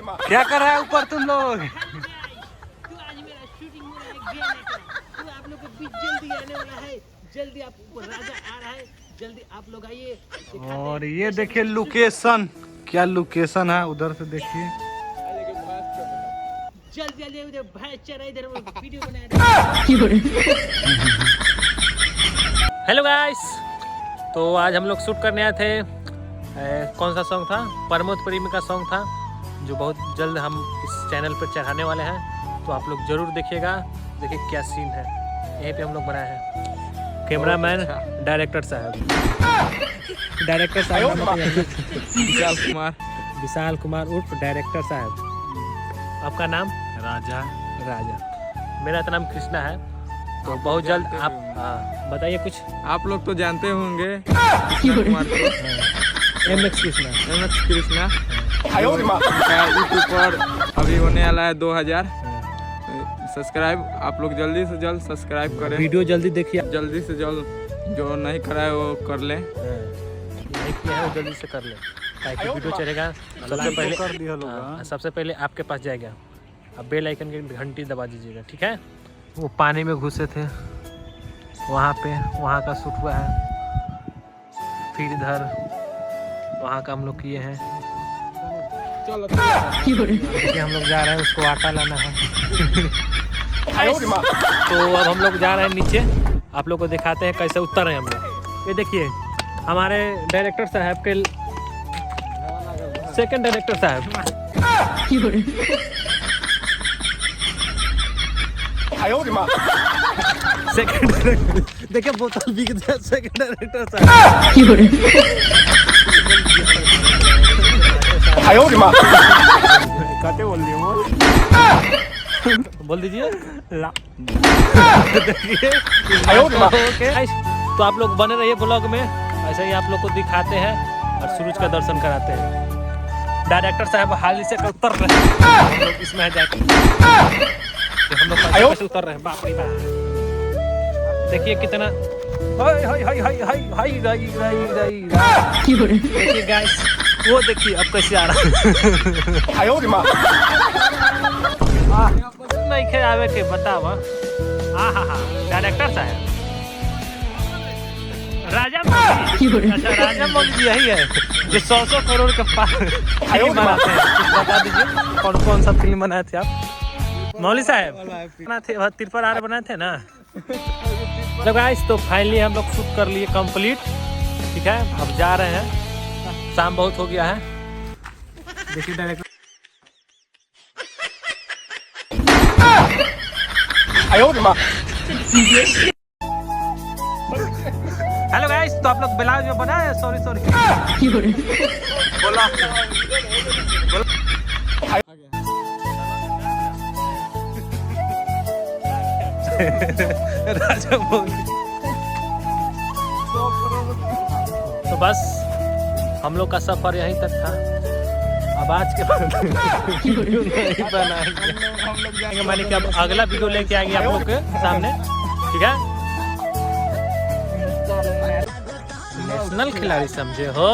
क्या कर रहा है ऊपर तुम लोग? तू आज मेरा शूटिंग हो रहा है तू आप लोग के बीच जल्दी आने वाला है। जल्दी आप ऊपर राजा आ रहा है, जल्दी आप लोग आइए। और ये देखिए लोकेशन, क्या लोकेशन है उधर से देखिए। जल्दी जल्दी उधर भैंस चरा इधर वीडियो बना रहे। हेलो गाइस, तो आज हम लोग शूट करने आए थे। कौन सा सॉन्ग था? प्रमोद प्रेमी का सॉन्ग था, जो बहुत जल्द हम इस चैनल पर चढ़ाने वाले हैं। तो आप लोग जरूर देखिएगा। देखिए क्या सीन है, यहीं पे हम लोग बनाए हैं। कैमरामैन डायरेक्टर साहब विशाल कुमार उर्फ डायरेक्टर साहब। आपका नाम? राजा। मेरा तो नाम कृष्णा है। तो बहुत जल्द आप बताइए कुछ। आप लोग तो जानते होंगे कृष्णा कुमार को। MX कृष्णा यूट्यूब पर अभी होने वाला है 2000 सब्सक्राइब। आप लोग जल्दी से जल्द सब्सक्राइब करें। वीडियो जल्दी देखिए, जल्दी से जल्द, जो नहीं करा है वो कर लें। नहीं किया है वो जल्दी से कर ले, ताकि वीडियो चलेगा। सबसे पहले आपके पास जाएगा। अब बेल आइकन की घंटी दबा दीजिएगा, ठीक है? वो पानी में घुसे थे, वहाँ का शूट हुआ है। फिर इधर वहाँ का हम लोग किए हैं। देखिए हम लोग जा रहे हैं, उसको आटा लाना है। तो अब हम लोग जा रहे हैं नीचे, आप लोग को दिखाते हैं कैसे उतर रहे हैं हम लोग। ये देखिए हमारे डायरेक्टर साहब के सेकंड डायरेक्टर साहब। सेकंड देखिए बोतल बिक गया। सेकंड डायरेक्टर साहब काटे बोल दिए बोल दीजिए। तो आप लोग बने रहिए ब्लॉग में, ऐसे ही आप लोग को दिखाते हैं और सूरज का दर्शन कराते हैं। डायरेक्टर साहब हाल से उतर रहे हैं, हम लोग इसमें जाके हम लोग कैसे उतर रहे हैं। बाप रे बाप, देखिए कितना देखिए गाइस, वो देखिए अब कैसे आ रहा है। नहीं खे आवे के बताव। हाँ डायरेक्टर साहब राजा मौली। अच्छा राजा मौली जी यही है जो 100 करोड़ के पास फिल्म बनाते हैं। कुछ बता दीजिए कौन सा फिल्म बनाए थे आप? मौली साहब बनाए थे, तिरपल आर बनाए थे ना। तो गाइस, तो फाइनली हम लोग शूट कर लिए कंप्लीट, ठीक है? अब जा रहे हैं, शाम बहुत हो गया है। देखिए डायरेक्टर हेलो गाइस, तो आप लोग ब्लाउज में बनाए? सॉरी बोला राजा मौली। तो बस हम लोग का सफर यहीं तक था। अब आज के बाद वीडियो नहीं बनाएंगे, माने कि अब अगला वीडियो लेके आएंगे आप लोग के सामने, ठीक है? नेशनल खिलाड़ी समझे हो।